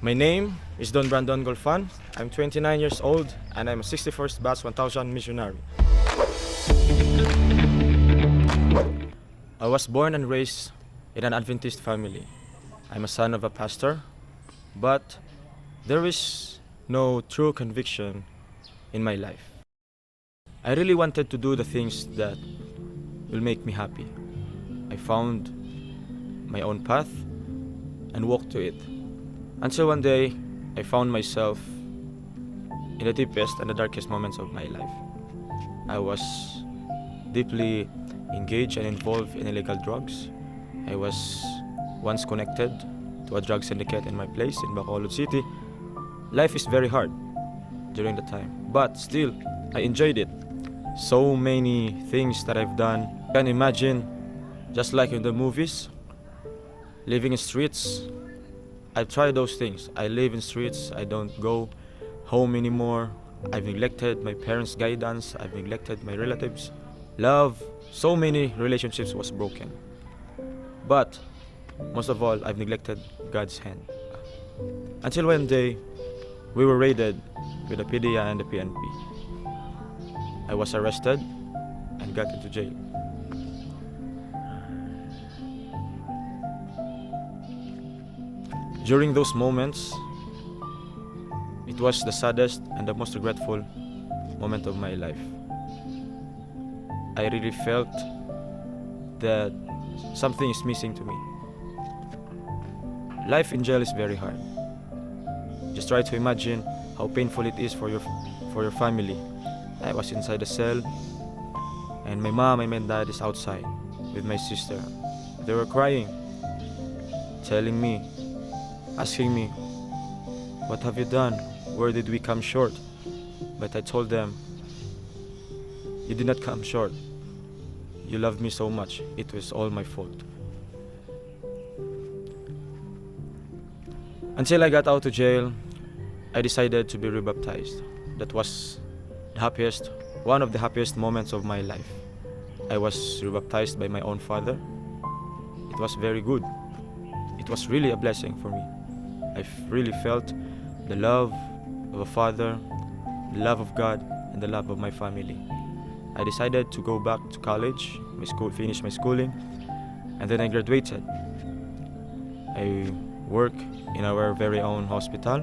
My name is Don Brandon Gulfan. I'm 29 years old and I'm a 61st batch 1000 missionary. I was born and raised in an Adventist family. I'm a son of a pastor, but there is no true conviction in my life. I really wanted to do the things that will make me happy. I found my own path and walked to it. Until one day, I found myself in the deepest and the darkest moments of my life. I was deeply engaged and involved in illegal drugs. I was once connected to a drug syndicate in my place in Bacolod City. Life is very hard during the time, but still, I enjoyed it. So many things that I've done. You can imagine, just like in the movies, living in streets. I've tried those things. I live in streets. I don't go home anymore. I've neglected my parents' guidance. I've neglected my relatives' love. So many relationships was broken. But most of all, I've neglected God's hand. Until one day, we were raided with the PDEA and the PNP. I was arrested and got into jail. During those moments, it was the saddest and the most regretful moment of my life. I really felt that something is missing to me. Life in jail is very hard. Just try to imagine how painful it is for your family. I was inside the cell, and my mom and my dad is outside with my sister. They were crying, telling me, asking me, "What have you done? Where did we come short?" But I told them, "You did not come short. You loved me so much. It was all my fault." Until I got out of jail, I decided to be rebaptized. That was one of the happiest moments of my life. I was rebaptized by my own father. It was very good. It was really a blessing for me. I really felt the love of a father, the love of God, and the love of my family. I decided to go back to college, finish my schooling, and then I graduated. I work in our very own hospital,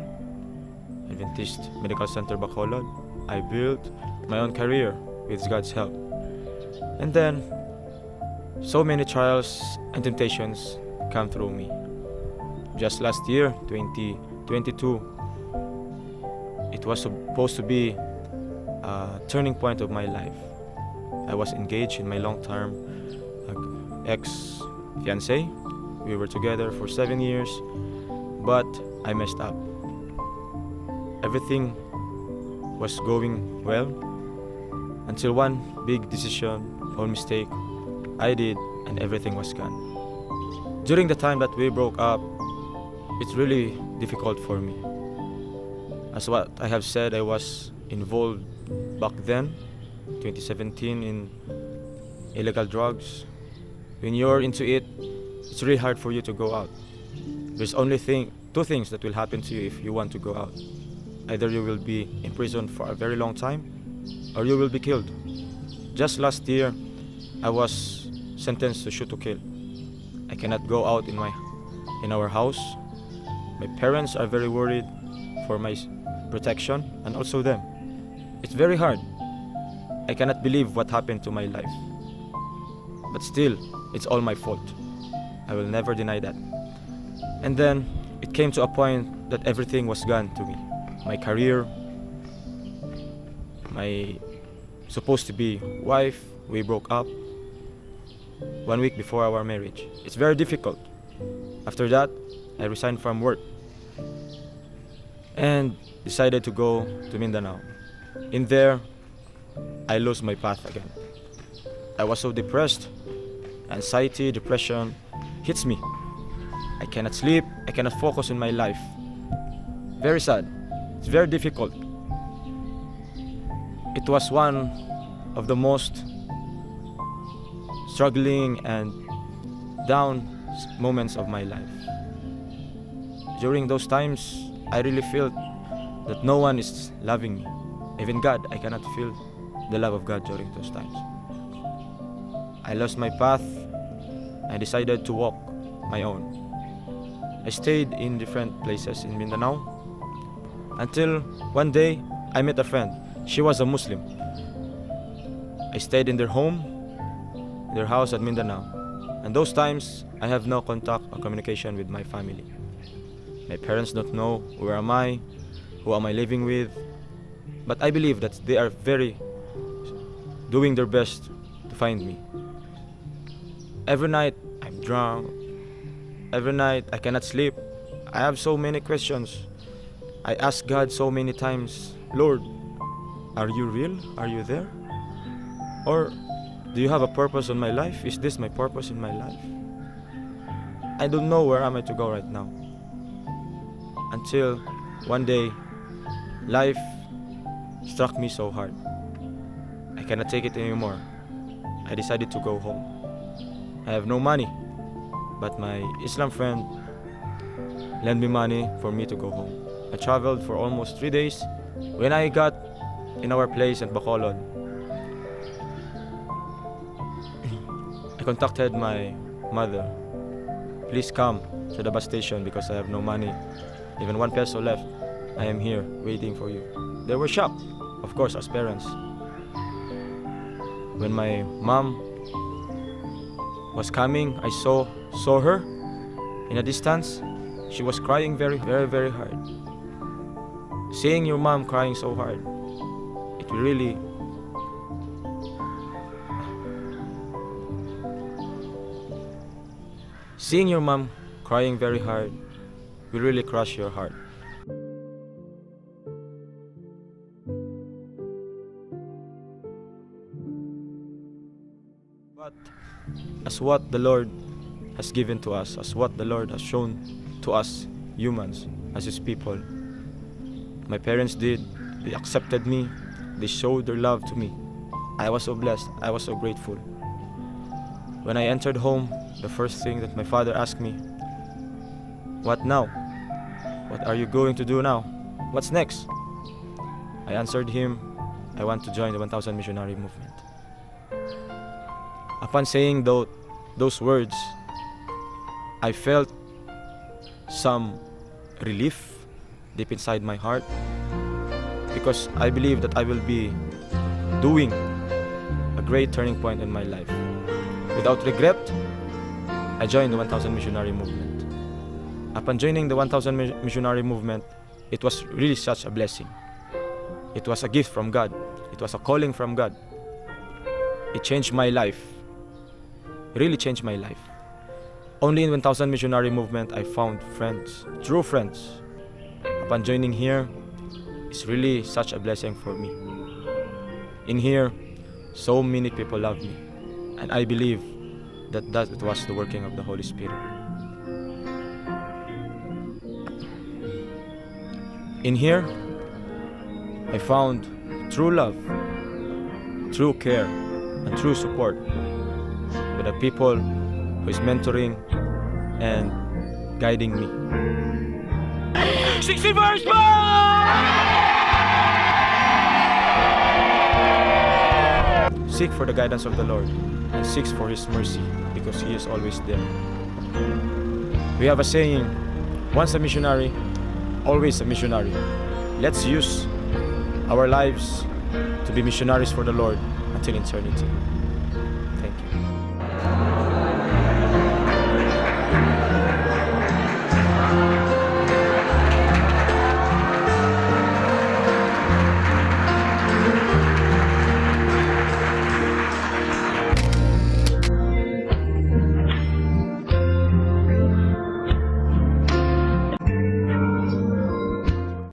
Adventist Medical Center Bacolod. I built my own career with God's help. And then, so many trials and temptations come through me. Just last year, 2022, it was supposed to be a turning point of my life. I was engaged in my long-term ex-fiancé. We were together for 7 years, but I messed up. Everything was going well until one big decision or mistake I did, and everything was gone. During the time that we broke up, it's really difficult for me. As what I have said, I was involved back then, 2017, in illegal drugs. When you're into it, it's really hard for you to go out. There's only two things that will happen to you if you want to go out. Either you will be in prison for a very long time, or you will be killed. Just last year, I was sentenced to shoot to kill. I cannot go out in our house. My parents are very worried for my protection, and also them. It's very hard. I cannot believe what happened to my life. But still, it's all my fault. I will never deny that. And then, it came to a point that everything was gone to me. My career, my supposed to be wife, we broke up 1 week before our marriage. It's very difficult. After that, I resigned from work and decided to go to Mindanao. In there, I lost my path again. I was so depressed. Anxiety, depression hits me. I cannot sleep, I cannot focus on my life. Very sad. It's very difficult. It was one of the most struggling and down moments of my life. During those times, I really felt that no one is loving me. Even God, I cannot feel the love of God during those times. I lost my path. I decided to walk my own. I stayed in different places in Mindanao until one day I met a friend. She was a Muslim. I stayed in their home, their house at Mindanao. And those times, I have no contact or communication with my family. My parents don't know where am I, who am I living with. But I believe that they are doing their best to find me. Every night, I'm drunk. Every night, I cannot sleep. I have so many questions. I ask God so many times, Lord, are you real? Are you there? Or do you have a purpose in my life? Is this my purpose in my life? I don't know where am I to go right now. Until one day, life struck me so hard. I cannot take it anymore. I decided to go home. I have no money, but my Islam friend lent me money for me to go home. I traveled for almost 3 days. When I got in our place in Bacolod, I contacted my mother. Please come to the bus station because I have no money, even 1 peso left. I am here waiting for you. They were shocked, of course, as parents. When my mom was coming, I saw her in a distance. She was crying very, very, very hard. Seeing your mom crying so hard, it really seeing your mom crying very hard will really crush your heart. But as what the Lord has given to us, as what the Lord has shown to us humans, as His people, my parents did. They accepted me. They showed their love to me. I was so blessed. I was so grateful. When I entered home, the first thing that my father asked me, what now? What are you going to do now? What's next? I answered him, I want to join the 1000 Missionary movement. Upon saying those words, I felt some relief deep inside my heart, because I believe that I will be doing a great turning point in my life. Without regret, I joined the 1000 Missionary movement. Upon joining the 1000 Missionary movement, it was really such a blessing. It was a gift from God. It was a calling from God. It changed my life. It really changed my life. Only in 1000 Missionary movement I found friends, true friends. Upon joining here, it's really such a blessing for me. In here, so many people love me, and I believe that it was the working of the Holy Spirit. In here, I found true love, true care, and true support with the people who is mentoring and guiding me. 60 verse Seek for the guidance of the Lord and seek for His mercy, because He is always there. We have a saying, once a missionary, always a missionary. Let's use our lives to be missionaries for the Lord until eternity. Thank you.